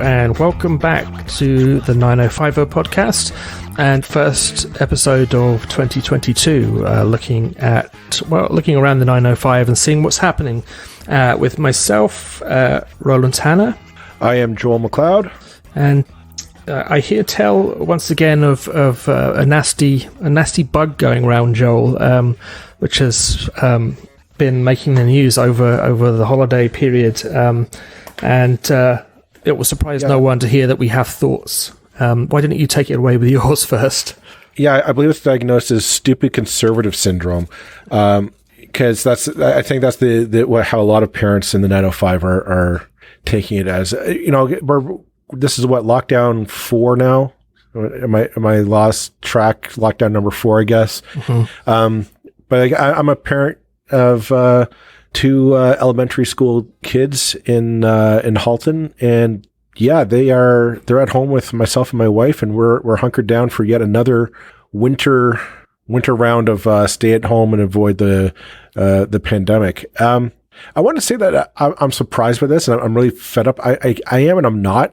and welcome back to the 9050 podcast and first episode of 2022, looking around the 905 and seeing what's happening with myself, Roland Tanner. I am Joel McLeod. And I hear tell once again of a nasty bug going around, Joel, which has been making the news over the holiday period, and it will surprise no one to hear that we have thoughts. Why didn't you take it away with yours first? Yeah, I believe it's diagnosed as stupid conservative syndrome, because I think that's how a lot of parents in the 905 are taking it as. This is what, lockdown 4 now? Am I lost track? Lockdown number 4, I guess. Mm-hmm. But I'm a parent of 2 elementary school kids in Halton, and yeah, they're at home with myself and my wife, and we're hunkered down for yet another winter round of stay at home and avoid the pandemic. I want to say that I'm surprised by this, and I'm really fed up. I am, and I'm not.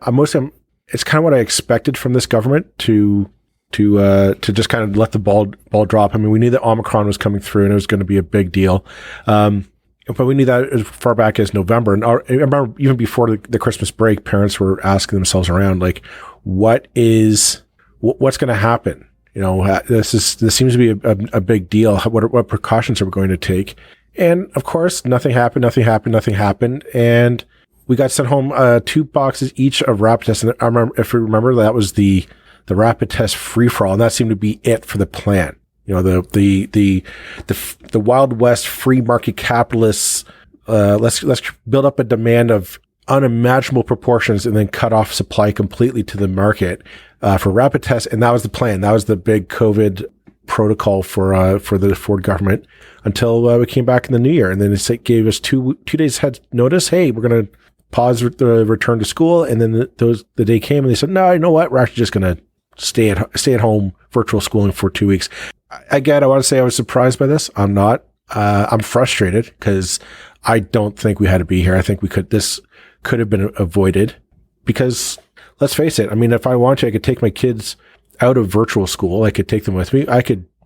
It's kind of what I expected from this government to just kind of let the ball drop. I mean, we knew that Omicron was coming through, and it was going to be a big deal. But we knew that as far back as November. And I remember even before the Christmas break, parents were asking themselves around, like, what's going to happen? This seems to be a big deal. What precautions are we going to take? And of course, nothing happened. And we got sent home 2 boxes each of rapid tests. And I remember, if you remember, that was the rapid test free for all, and that seemed to be it for the plan. The Wild West free market capitalists. Let's build up a demand of unimaginable proportions and then cut off supply completely to the market for rapid tests. And that was the plan. That was the big COVID protocol for the Ford government until we came back in the new year, and then they gave us two days head notice. Hey, we're going to pause the return to school, and then the day came, and they said, no, you know what? We're actually just going to stay at home virtual schooling for 2 weeks. Again, I want to say I was surprised by this. I'm not. I'm frustrated because I don't think we had to be here. I think this could have been avoided because, let's face it, I mean, if I wanted to, I could take my kids out of virtual school. I could take them with me.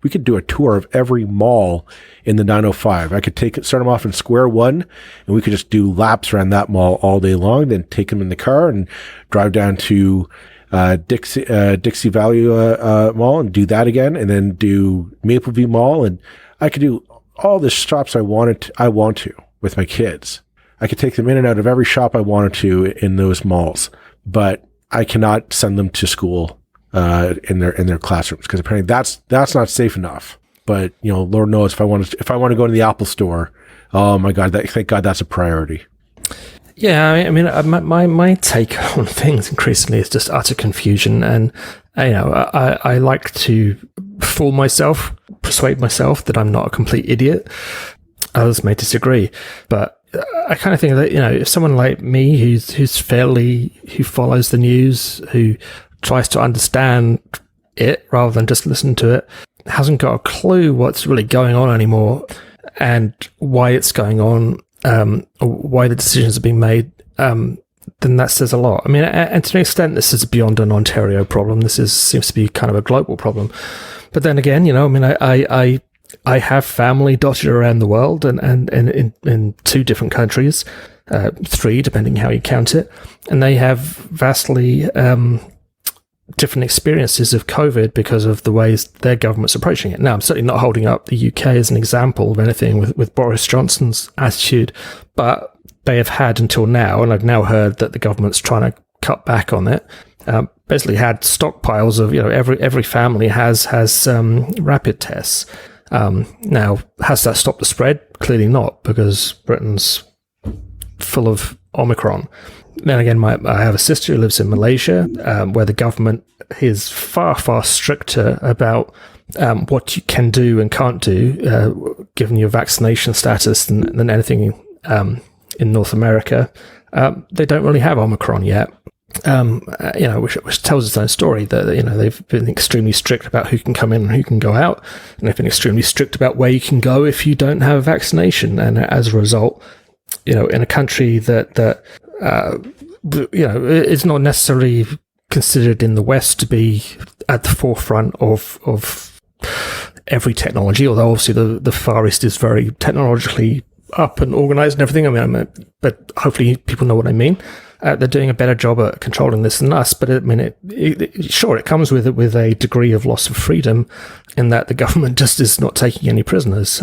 We could do a tour of every mall in the 905. I could start them off in Square One, and we could just do laps around that mall all day long, then take them in the car and drive down to Dixie Valley Mall and do that again, and then do Mapleview Mall, and I could do all the shops I want to with my kids. I could take them in and out of every shop I wanted to in those malls, but I cannot send them to school in their classrooms, because apparently that's not safe enough. But Lord knows if I want to go to the Apple store, oh my God, thank God that's a priority. Yeah, I mean, my take on things increasingly is just utter confusion, and I like to fool myself, persuade myself that I'm not a complete idiot. Others may disagree, but I kind of think that if someone like me who follows the news, who tries to understand it rather than just listen to it, hasn't got a clue what's really going on anymore and why it's going on, why the decisions are being made, then that says a lot. I mean, and to an extent, this is beyond an Ontario problem. This seems to be kind of a global problem. But then again, I have family dotted around the world and in 2 different countries, 3 depending how you count it, and they have vastly different experiences of COVID because of the ways their government's approaching it. Now, I'm certainly not holding up the UK as an example of anything with Boris Johnson's attitude, but they have had until now, and I've now heard that the government's trying to cut back on it, basically had stockpiles of, every family has rapid tests. Now, has that stopped the spread? Clearly not, because Britain's full of Omicron. Then again, I have a sister who lives in Malaysia, where the government is far, far stricter about what you can do and can't do, given your vaccination status, than anything in North America. They don't really have Omicron yet, which tells its own story. That they've been extremely strict about who can come in and who can go out, and they've been extremely strict about where you can go if you don't have a vaccination. And as a result, in a country that it's not necessarily considered in the West to be at the forefront of every technology, although obviously the Far East is very technologically up and organized and everything. But hopefully people know what I mean. They're doing a better job at controlling this than us, but it comes with a degree of loss of freedom in that the government just is not taking any prisoners.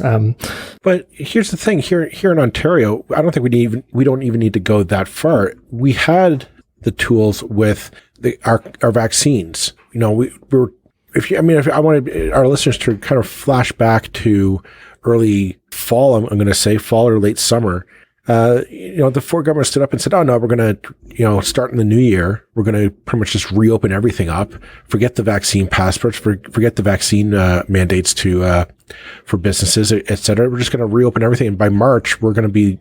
But here's the thing: here in Ontario, I don't think we don't even need to go that far. We had the tools with our vaccines. We were. If I wanted our listeners to kind of flash back to early fall, I'm going to say fall or late summer. The Ford government stood up and said, "Oh no, we're going to, start in the new year. We're going to pretty much just reopen everything up. Forget the vaccine passports. Forget the vaccine mandates for businesses, et cetera. We're just going to reopen everything. And by March, we're going to be,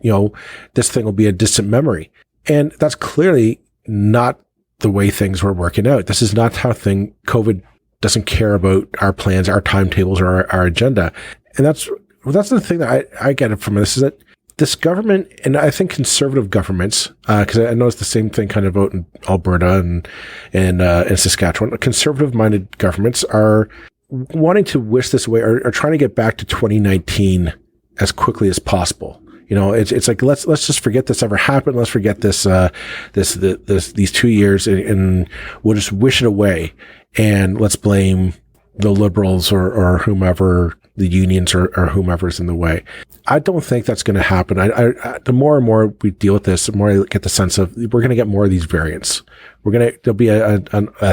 this thing will be a distant memory." And that's clearly not the way things were working out. This is not how COVID doesn't care about our plans, our timetables, or our agenda. And that's the thing that I get from this is that this government, and I think conservative governments, because I know it's the same thing kind of out in Alberta and Saskatchewan, conservative-minded governments are wanting to wish this away, are trying to get back to 2019 as quickly as possible. It's like let's just forget this ever happened. Let's forget these 2 years, and we'll just wish it away, and let's blame the Liberals or whomever, the unions or whomever's in the way. I don't think that's going to happen. The more and more we deal with this, the more I get the sense of we're going to get more of these variants. There'll be a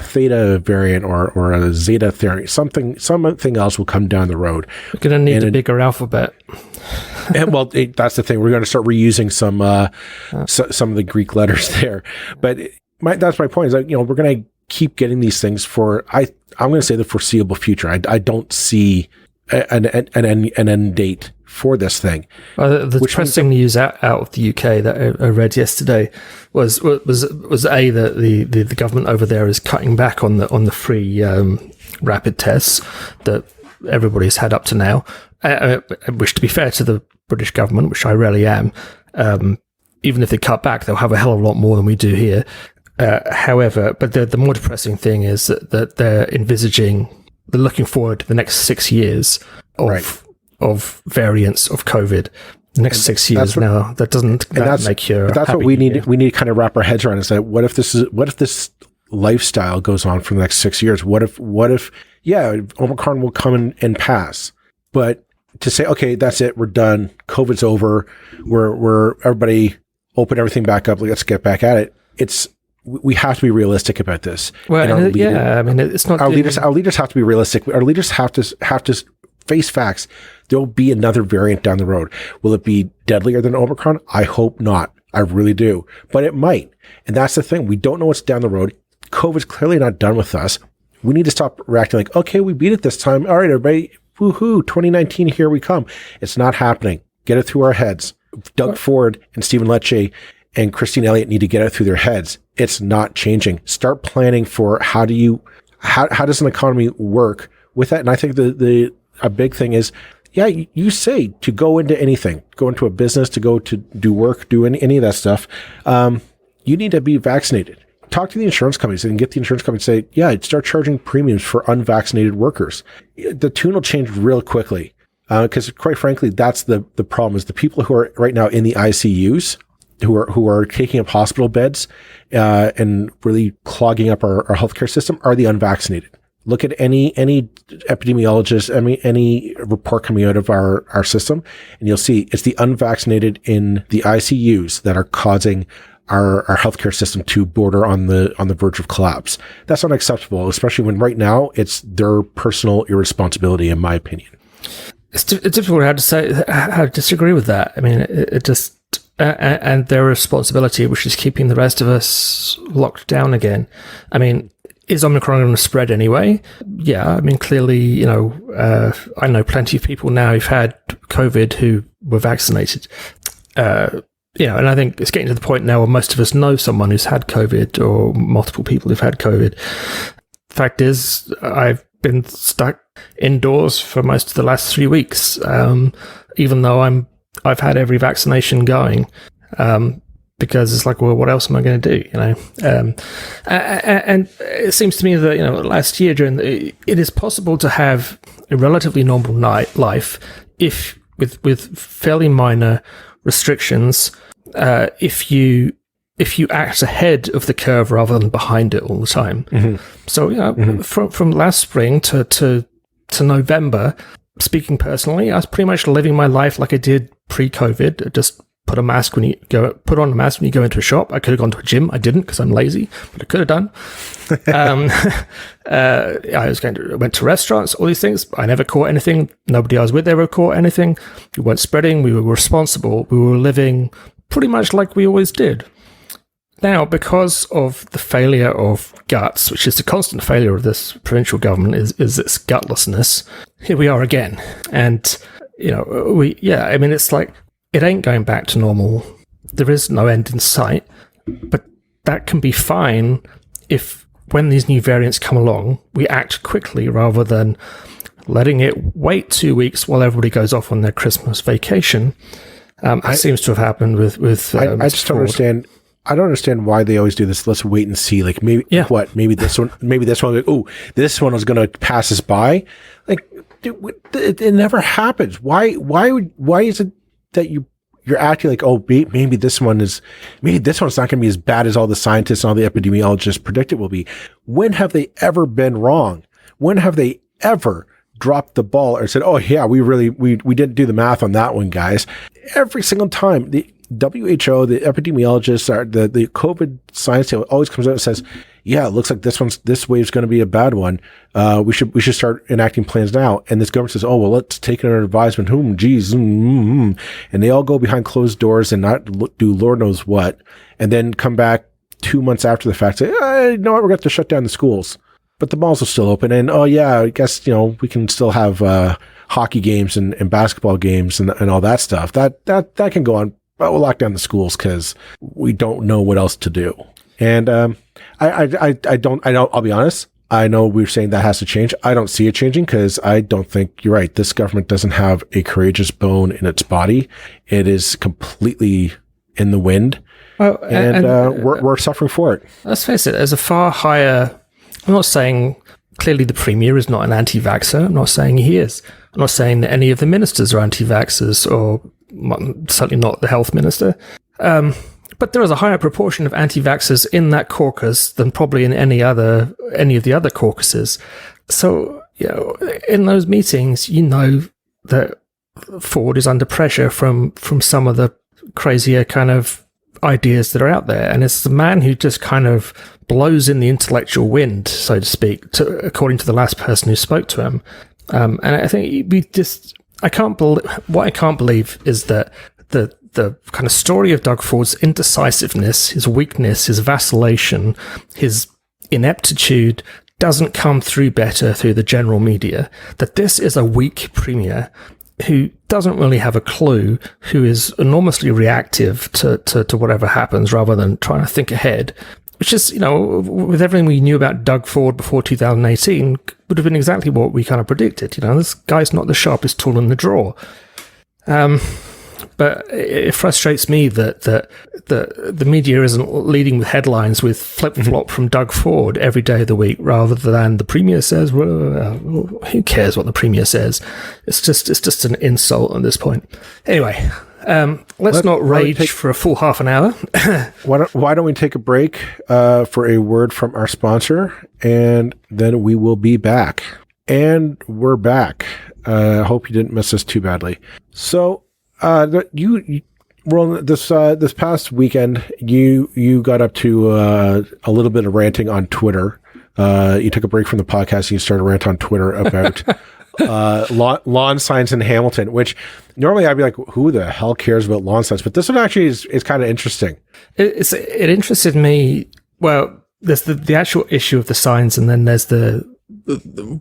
theta variant or a zeta variant. Something else will come down the road. We're going to need a bigger alphabet. That's the thing. We're going to start reusing some of the Greek letters there. But that's my point. Is that we're going to keep getting these things for I'm going to say the foreseeable future. I don't see an end date for this thing. The depressing news out of the UK that I read yesterday was the government over there is cutting back on the free rapid tests that everybody's had up to now. Which, to be fair to the British government, which I rarely am, even if they cut back, they'll have a hell of a lot more than we do here. However, but the more depressing thing is that they're looking forward to the next 6 years of variants of COVID. The next 6 years now, that doesn't make you. That's what we need. We need to kind of wrap our heads around. Is that what if this lifestyle goes on for the next 6 years? What if Omicron will come and pass, but to say, okay, that's it, we're done, COVID's over, we're everybody open everything back up, let's get back at it. We have to be realistic about this. Well, it's not. Our leaders have to be realistic. Our leaders have to face facts. There will be another variant down the road. Will it be deadlier than Omicron? I hope not. I really do. But it might. And that's the thing. We don't know what's down the road. COVID's clearly not done with us. We need to stop reacting like, okay, we beat it this time. All right, everybody, woohoo, 2019, here we come. It's not happening. Get it through our heads. Doug Ford and Stephen Lecce and Christine Elliott need to get it through their heads. It's not changing. Start planning for how does an economy work with that? And I think a big thing is, you say to go into anything, go into a business, to go to do work, do any of that stuff. You need to be vaccinated. Talk to the insurance companies and get the insurance company to say, start charging premiums for unvaccinated workers. The tune will change real quickly. Because quite frankly, that's the problem is the people who are right now in the ICUs, who are taking up hospital beds, and really clogging up our healthcare system are the unvaccinated. Look at any epidemiologist, any report coming out of our system, and you'll see it's the unvaccinated in the ICUs that are causing our healthcare system to border on the verge of collapse. That's not acceptable, especially when right now it's their personal irresponsibility, in my opinion. It's difficult how to disagree with that. I mean, it just and their responsibility, which is keeping the rest of us locked down again. I mean, is Omicron going to spread anyway? Yeah, I mean, clearly, I know plenty of people now who've had COVID who were vaccinated. And I think it's getting to the point now where most of us know someone who's had COVID or multiple people who've had COVID. Fact is, I've been stuck indoors for most of the last 3 weeks, even though I've had every vaccination going. because it's like, well, what else am I going to do? And it seems to me that last year it is possible to have a relatively normal life if with fairly minor restrictions, if you act ahead of the curve rather than behind it all the time. Mm-hmm. So from last spring to November, speaking personally, I was pretty much living my life like I did pre-COVID. Just put on a mask when you go into a shop. I could have gone to a gym. I didn't because I'm lazy, but I could have done. I went to restaurants, all these things. I never caught anything. Nobody I was with ever caught anything. We weren't spreading. We were responsible. We were living pretty much like we always did. Now, because of the failure of guts, which is the constant failure of this provincial government, is its gutlessness, here we are again. And, it's like, it ain't going back to normal. There is no end in sight. But that can be fine if, when these new variants come along, we act quickly rather than letting it wait 2 weeks while everybody goes off on their Christmas vacation. It seems to have happened with I just don't understand. I don't understand why they always do this. Let's wait and see. Like maybe this one. Like, oh, this one is going to pass us by. Like it never happens. Why is it that you're acting like, oh, maybe this one's not going to be as bad as all the scientists and all the epidemiologists predict it will be? When have they ever been wrong? When have they ever dropped the ball or said, oh yeah, we didn't do the math on that one, guys? Every single time the WHO, the epidemiologists, the COVID science always comes out and says, yeah, it looks like this wave's going to be a bad one. We should start enacting plans now. And this government says, oh, well, let's take it under advisement. And they all go behind closed doors and not do Lord knows what. And then come back 2 months after the fact, say, you know what, we're going to have to shut down the schools. But the malls are still open. And, oh yeah, I guess, we can still have, hockey games and basketball games and all that stuff. That can go on. But we'll lock down the schools because we don't know what else to do. And I'll be honest. I know we're saying that has to change. I don't see it changing because I don't think you're right. This government doesn't have a courageous bone in its body. It is completely in the wind. Oh, and we're suffering for it. Let's face it, there's a far higher... I'm not saying clearly the Premier is not an anti-vaxxer. I'm not saying he is. I'm not saying that any of the ministers are anti-vaxxers, or certainly not the health minister. But there is a higher proportion of anti-vaxxers in that caucus than probably in any of the other caucuses. So, in those meetings, that Ford is under pressure from some of the crazier kind of ideas that are out there. And it's the man who just kind of blows in the intellectual wind, so to speak, according to the last person who spoke to him. And I think I can't believe is that the kind of story of Doug Ford's indecisiveness, his weakness, his vacillation, his ineptitude doesn't come through better through the general media. That this is a weak premier who doesn't really have a clue, who is enormously reactive to whatever happens rather than trying to think ahead. Which is, with everything we knew about Doug Ford before 2018, would have been exactly what we kind of predicted. This guy's not the sharpest tool in the drawer. But it frustrates me that the media isn't leading with headlines with flip-flop from Doug Ford every day of the week, rather than the Premier says, well, who cares what the Premier says? It's just an insult at this point. Anyway, let's not rage for a full half an hour. Why don't we take a break for a word from our sponsor, and then we will be back. And we're back. I hope you didn't miss us too badly. So, Roland, this past weekend, you got up to a little bit of ranting on Twitter. You took a break from the podcast and you started to rant on Twitter about lawn signs in Hamilton, which normally I'd be like, who the hell cares about lawn signs? But this one actually is kind of interesting. It interested me. Well, there's the actual issue of the signs, and then there's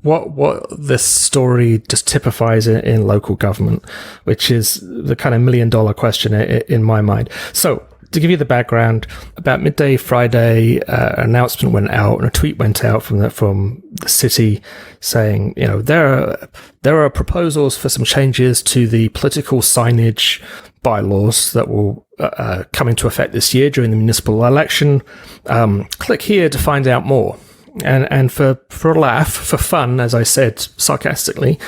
what this story just typifies in local government, which is the kind of $1 million question in my mind. So, to give you the background, about midday Friday, an announcement went out and a tweet went out from the city saying, there are proposals for some changes to the political signage bylaws that will come into effect this year during the municipal election. Click here to find out more. And for a laugh, for fun, as I said sarcastically,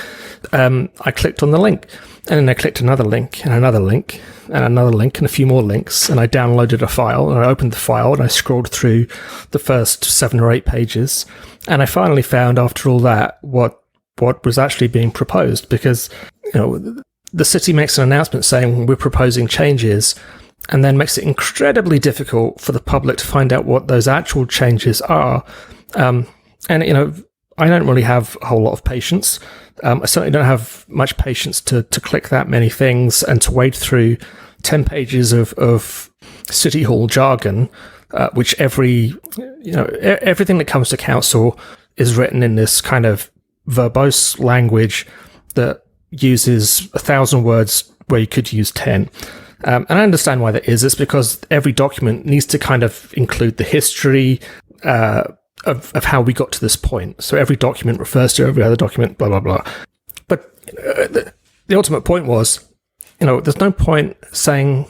I clicked on the link, and then I clicked another link and another link and another link and a few more links, and I downloaded a file, and I opened the file, and I scrolled through the first 7 or 8 pages, and I finally found, after all that, what was actually being proposed, because the city makes an announcement saying we're proposing changes, and then makes it incredibly difficult for the public to find out what those actual changes are. And I don't really have a whole lot of patience. I certainly don't have much patience to click that many things and to wade through 10 pages of City Hall jargon, which everything that comes to council is written in this kind of verbose language that uses 1,000 words where you could use 10. And I understand why that is. It's because every document needs to kind of include the history of how we got to this point. So every document refers to every other document, blah, blah, blah. But the ultimate point was, there's no point saying,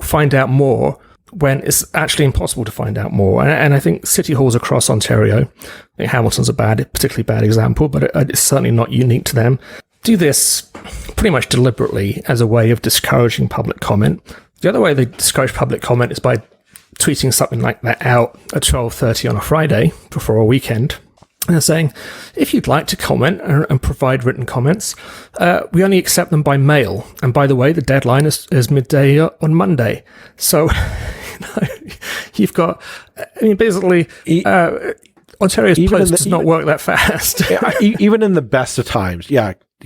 find out more when it's actually impossible to find out more. And I think city halls across Ontario, I think Hamilton's a particularly bad example, but it's certainly not unique to them, do this pretty much deliberately as a way of discouraging public comment. The other way they discourage public comment is by tweeting something like that out at 12:30 on a Friday before a weekend, and they're saying, if you'd like to comment and provide written comments, we only accept them by mail. And by the way, the deadline is midday on Monday. So you've got, basically, Ontario's Post does not work that fast. Even in the best of times,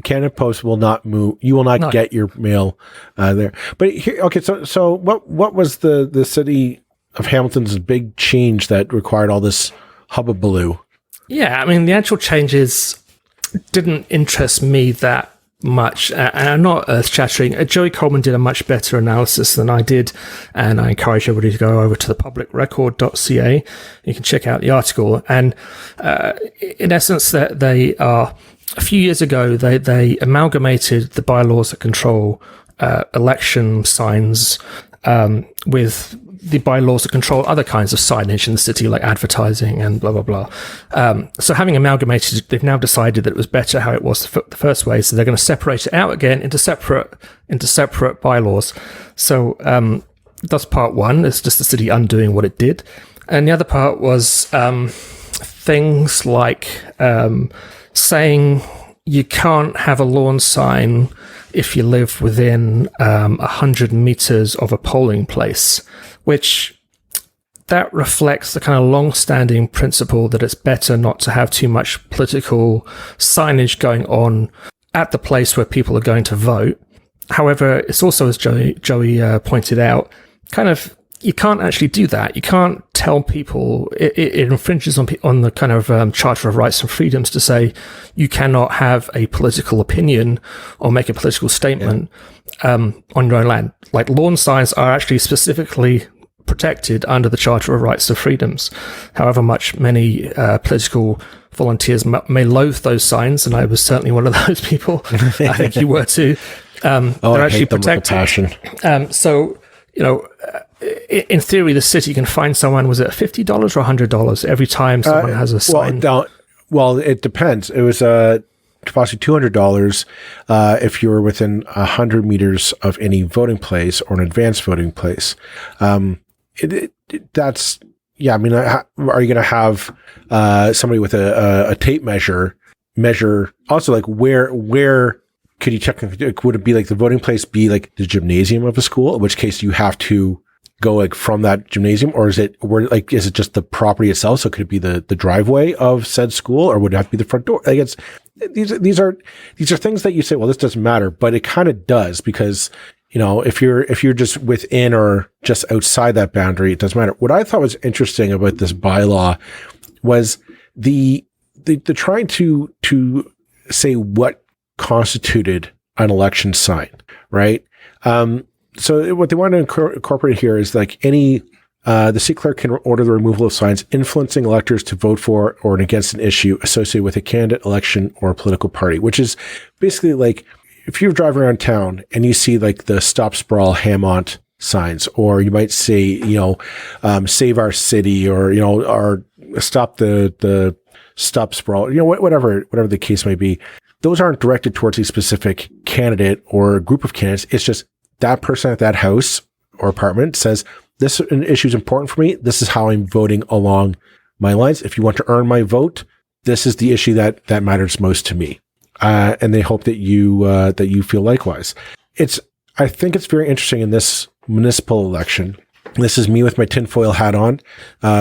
Canada Post will not move. You will not get your mail there. But here, okay, so what was the city of Hamilton's big change that required all this hubbubaloo? Yeah, the actual changes didn't interest me that much, and I'm not earth-shattering. Joey Coleman did a much better analysis than I did, and I encourage everybody to go over to thepublicrecord.ca. You can check out the article, and in essence, that they are, a few years ago, they amalgamated the bylaws that control election signs with the bylaws that control other kinds of signage in the city, like advertising and blah, blah, blah. So having amalgamated it, they've now decided that it was better how it was the first way. So they're going to separate it out again into separate bylaws. So that's part one. It's just the city undoing what it did. And the other part was things like saying you can't have a lawn sign if you live within 100 meters of a polling place, which that reflects the kind of long-standing principle that it's better not to have too much political signage going on at the place where people are going to vote. However, it's also, as Joey pointed out, kind of, you can't actually do that. You can't tell people, it infringes on the kind of Charter of Rights and Freedoms to say you cannot have a political opinion or make a political statement on your own land. Like, lawn signs are actually specifically protected under the Charter of Rights and Freedoms. However much many political volunteers may loathe those signs, and I was certainly one of those people. I think you were too. They're actually protected. So, in theory, the city can fine someone, was it $50 or $100 every time someone has a sign? Well, it depends. It was possibly $200 if you were within 100 meters of any voting place or an advanced voting place. That's, are you going to have somebody with a tape measure also, like, where could you check? Would it be like the voting place be like the gymnasium of a school, in which case you have to go like from that gymnasium, or is it just the property itself? So could it be the driveway of said school, or would it have to be the front door? Like, these are things that you say, well, this doesn't matter, but it kind of does, because if you're just within or just outside that boundary, it doesn't matter. What I thought was interesting about this bylaw was the trying to say what constituted an election sign, right? So what they want to incorporate here is like the city clerk can order the removal of signs influencing electors to vote for or against an issue associated with a candidate, election, or a political party, which is basically like, if you're driving around town and you see like the Stop Sprawl Hammond signs, or you might say, save our city, or, or stop the stop sprawl, whatever the case may be. Those aren't directed towards a specific candidate or a group of candidates. It's just that person at that house or apartment says, this issue is important for me. This is how I'm voting along my lines. If you want to earn my vote, this is the issue that matters most to me. And they hope that you feel likewise. I think it's very interesting in this municipal election. This is me with my tinfoil hat on.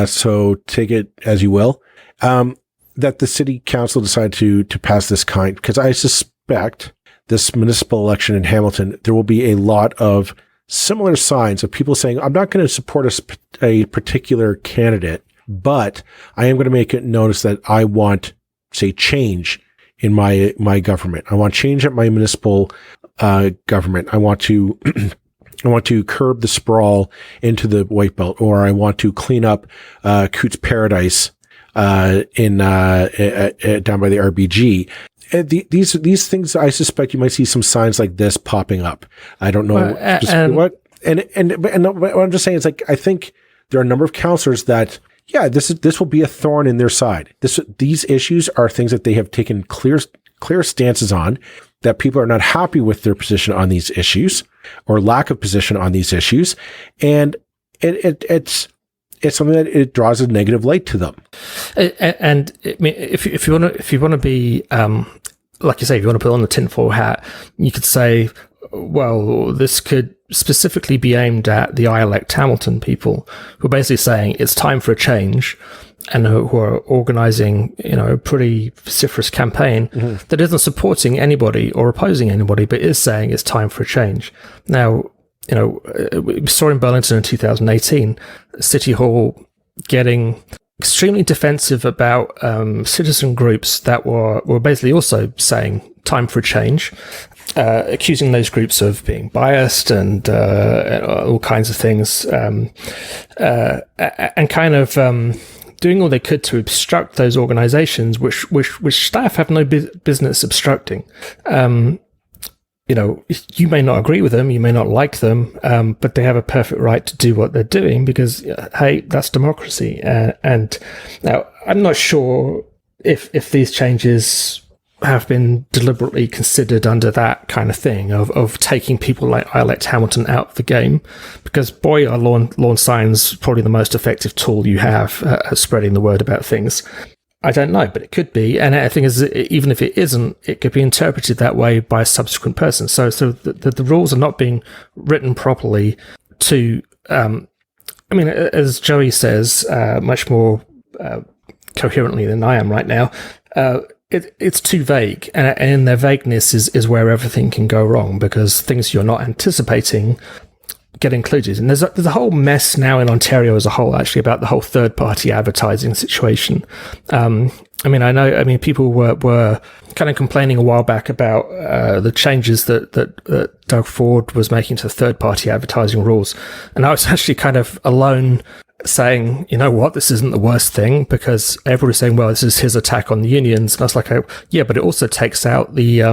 So take it as you will. That the city council decided to pass this kind, because I suspect this municipal election in Hamilton, there will be a lot of similar signs of people saying, I'm not going to support a particular candidate, but I am going to make it notice that I want, say, change in my government. I want change at my municipal government. I want to curb the sprawl into the White Belt, or I want to clean up Coots Paradise down by the RBG. These things, I suspect you might see some signs like this popping up. I don't know what. And what I'm just saying is, like, I think there are a number of councillors that, this will be a thorn in their side. These issues are things that they have taken clear stances on, that people are not happy with their position on these issues or lack of position on these issues, and it's something that it draws a negative light to them. And I mean, if you want to be, like you say, if you want to put on the tinfoil hat, you could say, well, this could specifically be aimed at the I Elect Hamilton people, who are basically saying it's time for a change, and who are organising, a pretty vociferous campaign that isn't supporting anybody or opposing anybody, but is saying it's time for a change. Now, we saw in Burlington in 2018, City Hall getting extremely defensive about citizen groups that were basically also saying time for a change, accusing those groups of being biased and all kinds of things, and kind of doing all they could to obstruct those organizations, which staff have no business obstructing. You may not agree with them, you may not like them, but they have a perfect right to do what they're doing, because, hey, that's democracy. And now, I'm not sure if these changes have been deliberately considered under that kind of thing of taking people like I Elect Hamilton out of the game, because, boy, are lawn signs probably the most effective tool you have at spreading the word about things. I don't know, but it could be. And I think even if it isn't, it could be interpreted that way by a subsequent person. So the rules are not being written properly to, as Joey says, much more coherently than I am right now, it's too vague. And in their vagueness is where everything can go wrong, because things you're not anticipating get included. And there's a whole mess now in Ontario as a whole, actually, about the whole third-party advertising situation. I know people were kind of complaining a while back about the changes that Doug Ford was making to third-party advertising rules. And I was actually kind of alone saying, you know what, this isn't the worst thing, because everybody's saying, well, this is his attack on the unions. And I was like, yeah, but it also takes out the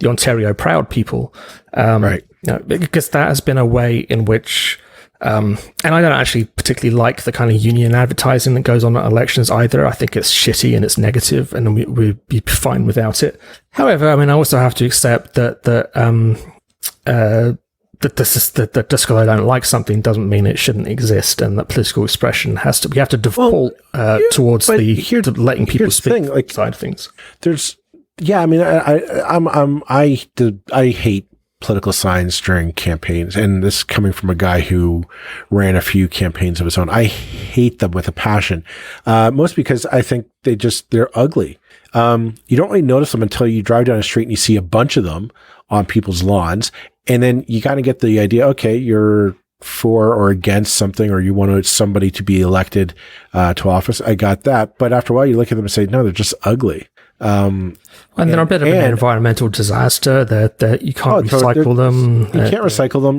Ontario Proud people. Right. Because that has been a way in which, and I don't actually particularly like the kind of union advertising that goes on at elections either. I think it's shitty and it's negative, and we'd be fine without it. However, I also have to accept that just because I don't like something doesn't mean it shouldn't exist, and that political expression we have to default towards letting people speak side of things. I hate political signs during campaigns, and this coming from a guy who ran a few campaigns of his own. I hate them with a passion, mostly because I think they're ugly. You don't really notice them until you drive down a street and you see a bunch of them on people's lawns, and then you kind of get the idea, okay, you're for or against something, or you want somebody to be elected to office. I got that. But after a while, you look at them and say, no, they're just ugly. And they're a bit of an environmental disaster that you can't recycle them. You can't recycle them.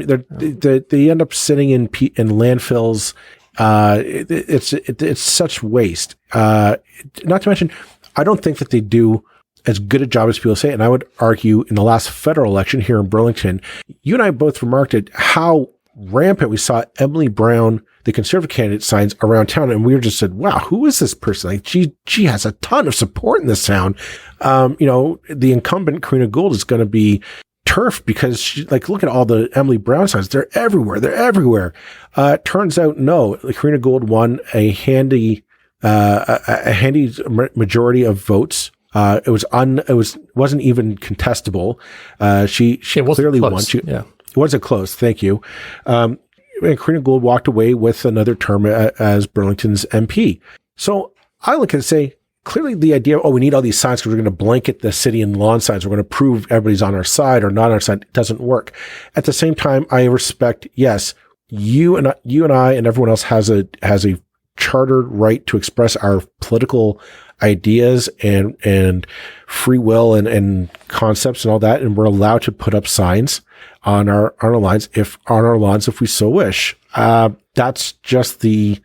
They end up sitting in landfills. It's such waste. Not to mention, I don't think that they do as good a job as people say. And I would argue in the last federal election here in Burlington, you and I both remarked at how rampant. We saw Emily Brown, the Conservative candidate, signs around town, and we were just said, wow, who is this person? Like, she has a ton of support in this town. The incumbent, Karina Gould, is going to be turfed because look at all the Emily Brown signs. They're everywhere. Turns out, no, Karina Gould won a handy majority of votes. It wasn't even contestable. She clearly won. It wasn't close. Thank you. And Karina Gould walked away with another term as Burlington's MP. So I look at it and say, clearly the idea, we need all these signs because we're going to blanket the city in lawn signs. We're going to prove everybody's on our side or not on our side. It doesn't work. At the same time, I respect, yes, you and I and everyone else has a chartered right to express our political ideas and free will and concepts and all that. And we're allowed to put up signs on our lawns if we so wish. That's the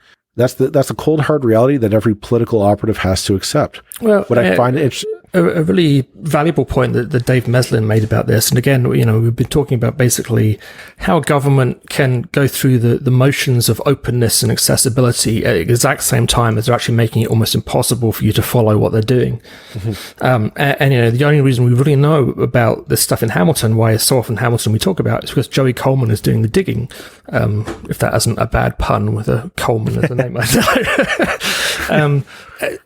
cold hard reality that every political operative has to accept. Well, what I find a really valuable point that Dave Meslin made about this, and again, we've been talking about basically how government can go through the motions of openness and accessibility at the exact same time as they're actually making it almost impossible for you to follow what they're doing. Mm-hmm. The only reason we really know about this stuff in Hamilton, why so often Hamilton we talk about, is because Joey Coleman is doing the digging. If that isn't a bad pun with a Coleman as a name, I know.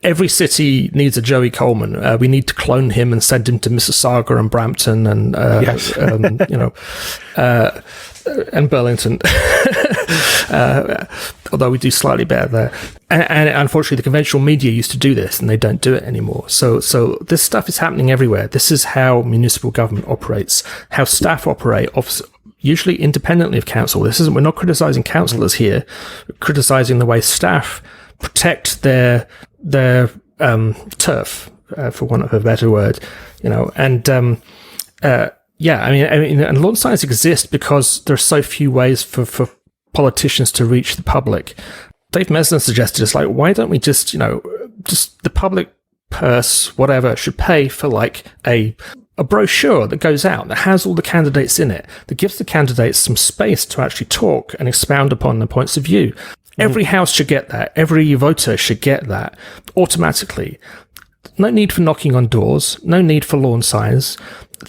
Every city needs a Joey Coleman. We need to clone him and send him to Mississauga and Brampton and and Burlington. Although we do slightly better there. And unfortunately, the conventional media used to do this, and they don't do it anymore. So this stuff is happening everywhere. This is how municipal government operates, how staff operate, usually independently of council. We're not criticizing councillors here. We're criticizing the way staff protect their turf, for want of a better word, and lawn signs exist because there are so few ways for politicians to reach the public. Dave Meslin suggested it's like, why don't we just the public purse, whatever, should pay for like a brochure that goes out that has all the candidates in it, that gives the candidates some space to actually talk and expound upon their points of view. Every house should get that. Every voter should get that automatically. No need for knocking on doors. No need for lawn signs.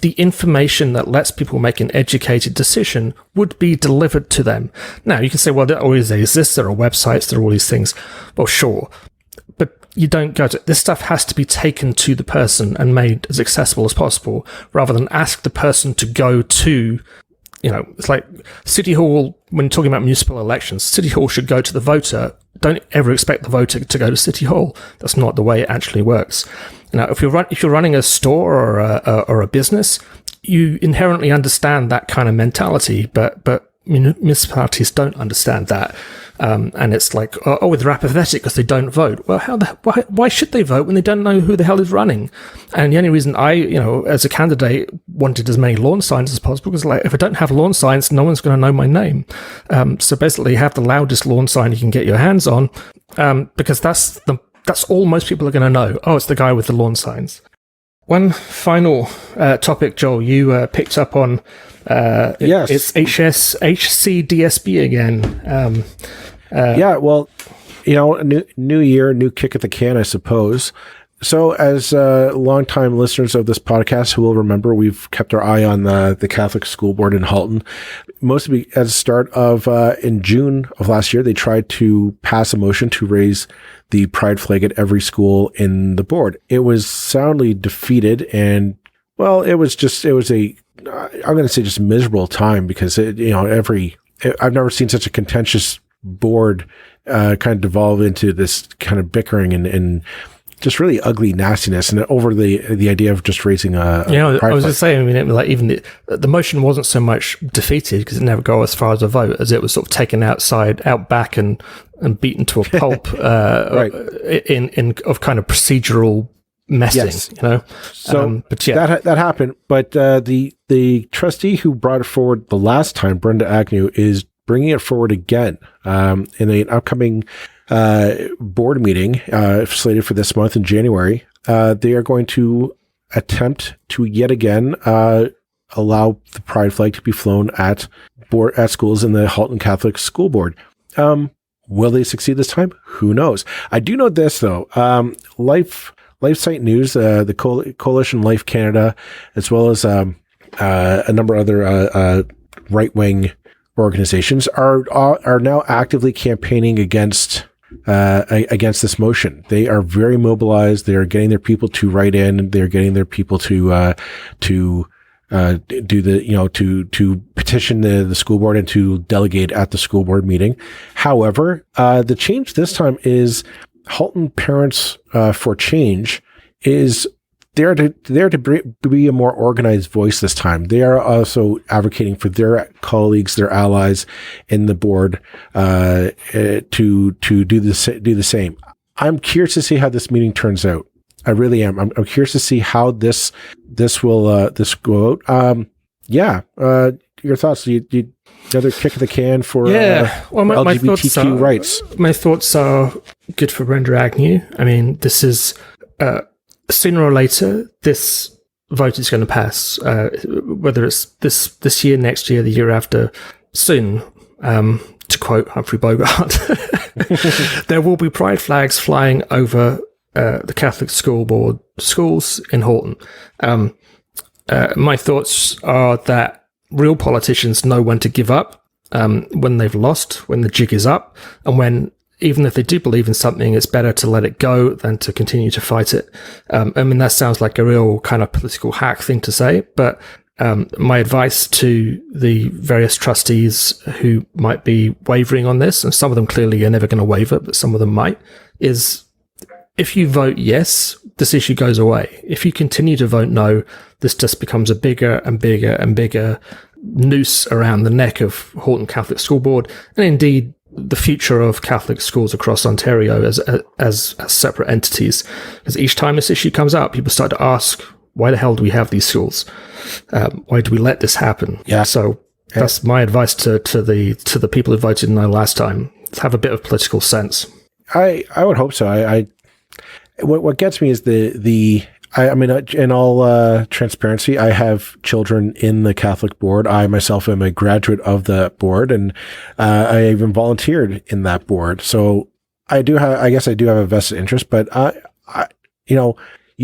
The information that lets people make an educated decision would be delivered to them. Now, you can say, well, there always exists. There are websites. There are all these things. Well, sure. But you don't go to... This stuff has to be taken to the person and made as accessible as possible, rather than ask the person to go to... it's like City Hall, when talking about municipal elections, City Hall should go to the voter. Don't ever expect the voter to go to City Hall. That's not the way it actually works. If you're running a store or a business, you inherently understand that kind of mentality, but municipalities don't understand that. And it's like, they're apathetic because they don't vote. Well, why should they vote when they don't know who the hell is running? And the only reason I, as a candidate, wanted as many lawn signs as possible, because if I don't have lawn signs, no one's going to know my name. So basically, have the loudest lawn sign you can get your hands on, because that's all most people are going to know. Oh, it's the guy with the lawn signs. One final topic, Joel, you picked up on. Yes. It's HCDSB again. New year, new kick at the can, I suppose. So as longtime listeners of this podcast who will remember, we've kept our eye on the Catholic School Board in Halton. Mostly at the start of, in June of last year, they tried to pass a motion to raise the pride flag at every school in the board. It was soundly defeated, and well, I'm going to say just miserable time, because I've never seen such a contentious board kind of devolve into this kind of bickering and just really ugly nastiness, and over the idea of just raising a I was just saying, even the motion wasn't so much defeated, because it never got as far as a vote, as it was sort of taken out back and beaten to a pulp right. of kind of procedural messing. Yes. So but yeah, that happened. But the trustee who brought it forward the last time, Brenda Agnew, is bringing it forward again in an upcoming board meeting slated for this month in January. They are going to attempt to yet again allow the pride flag to be flown at at schools in the Halton Catholic School Board. Will they succeed this time? Who knows? I do know this though. LifeSite News, the Coalition Life Canada, as well as a number of other right-wing organizations are now actively campaigning against this motion. They are very mobilized. They are getting their people to write in. They're getting their people to petition the school board and to delegate at the school board meeting. However, the change this time is Halton Parents for Change is there to be a more organized voice this time. They are also advocating for their colleagues, their allies in the board to do the same. I'm curious to see how this meeting turns out. I really am. I'm curious to see how this will go out. Your thoughts? You another kick of the can for LGBTQ rights? My thoughts are good for Brenda Agnew. I mean, this is sooner or later this vote is going to pass. Whether it's this year, next year, the year after, soon. To quote Humphrey Bogart, there will be pride flags flying over the Catholic School Board schools in Halton. My thoughts are that real politicians know when to give up, when they've lost, when the jig is up, and when, even if they do believe in something, it's better to let it go than to continue to fight it. I mean, that sounds like a real kind of political hack thing to say, but my advice to the various trustees who might be wavering on this, and some of them clearly are never going to waver, but some of them might, is if you vote yes, this issue goes away. If you continue to vote no, this just becomes a bigger and bigger and bigger noose around the neck of Halton Catholic School Board, and indeed the future of Catholic schools across Ontario as separate entities. Because each time this issue comes up, people start to ask, why the hell do we have these schools? Why do we let this happen? Yeah. So that's my advice to the people who voted no last time. Have a bit of political sense. I would hope so. What gets me is I mean, in all transparency, I have children in the Catholic board. I myself am a graduate of the board, and I even volunteered in that board. So I guess I do have a vested interest, but you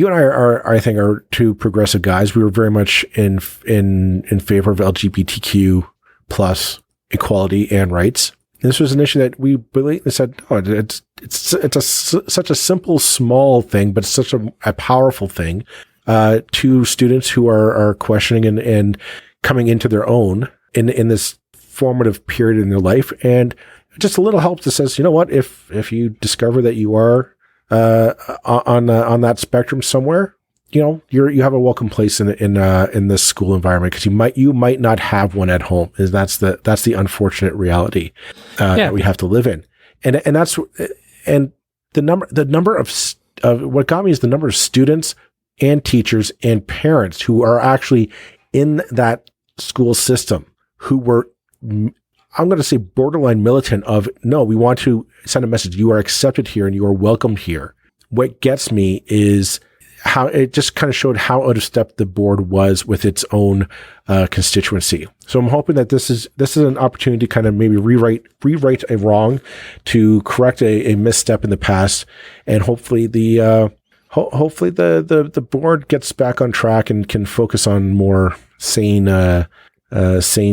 and I are, I think, are two progressive guys. We were very much in favor of LGBTQ plus equality and rights. This was an issue that we blatantly said, no, it's such a simple, small thing, but it's such a powerful thing to students who are questioning and coming into their own in this formative period in their life. And just a little help that says, you know what, if you discover that you are on that spectrum somewhere, you know, you have a welcome place in this school environment, because you might not have one at home. And that's the unfortunate reality that we have to live in. And the number of what got me is the number of students and teachers and parents who are actually in that school system who were, I'm going to say, borderline militant of, no, we want to send a message. You are accepted here and you are welcome here. What gets me is how it just kind of showed how out of step the board was with its own constituency. So I'm hoping that this is an opportunity to kind of maybe rewrite a wrong, to correct a misstep in the past, and hopefully the board gets back on track and can focus on more sane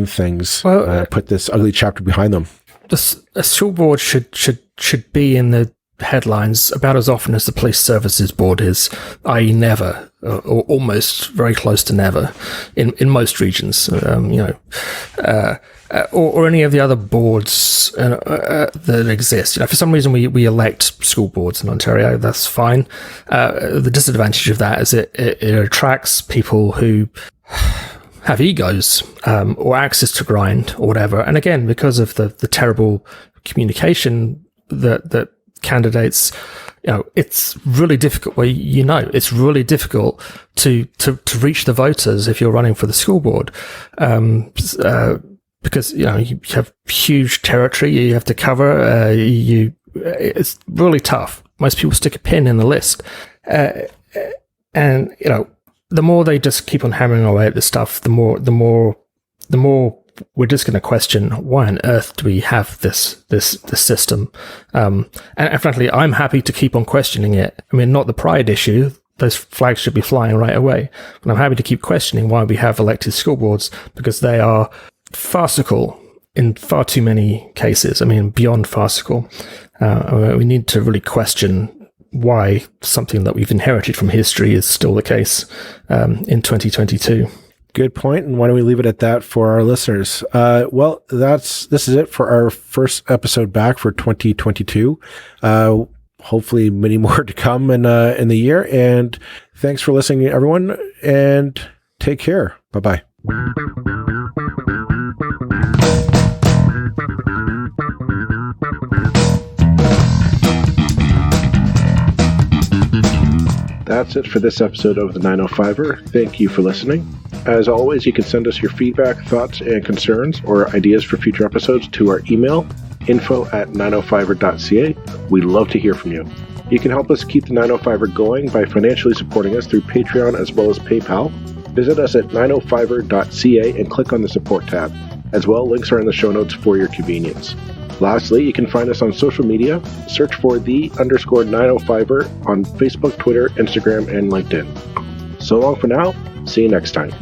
things. Well, put this ugly chapter behind them. A school board should be in the headlines about as often as the police services board is, i.e. never, or almost very close to never in most regions, or any of the other boards that exist. For some reason we elect school boards in Ontario. That's fine. The disadvantage of that is it attracts people who have egos or axes to grind or whatever. And again, because of the terrible communication that candidates, it's really difficult. It's really difficult to reach the voters if you're running for the school board, because you have huge territory you have to cover. It's really tough. Most people stick a pin in the list, and the more they just keep on hammering away at this stuff, the more we're just going to question why on earth do we have this system. And frankly, I'm happy to keep on questioning it. I mean, not the pride issue. Those flags should be flying right away. But I'm happy to keep questioning why we have elected school boards, because they are farcical in far too many cases. I mean, beyond farcical. We need to really question why something that we've inherited from history is still the case in 2022. Good point. And why don't we leave it at that for our listeners? Well, this is it for our first episode back for 2022. Hopefully many more to come in the year. And thanks for listening, everyone, and take care. Bye-bye. That's it for this episode of the 905er. Thank you for listening. As always, you can send us your feedback, thoughts, and concerns, or ideas for future episodes to our email, info@905er.ca. We'd love to hear from you. You can help us keep the 905er going by financially supporting us through Patreon as well as PayPal. Visit us at 905er.ca and click on the support tab. As well, links are in the show notes for your convenience. Lastly, you can find us on social media. Search for _905er on Facebook, Twitter, Instagram, and LinkedIn. So long for now. See you next time.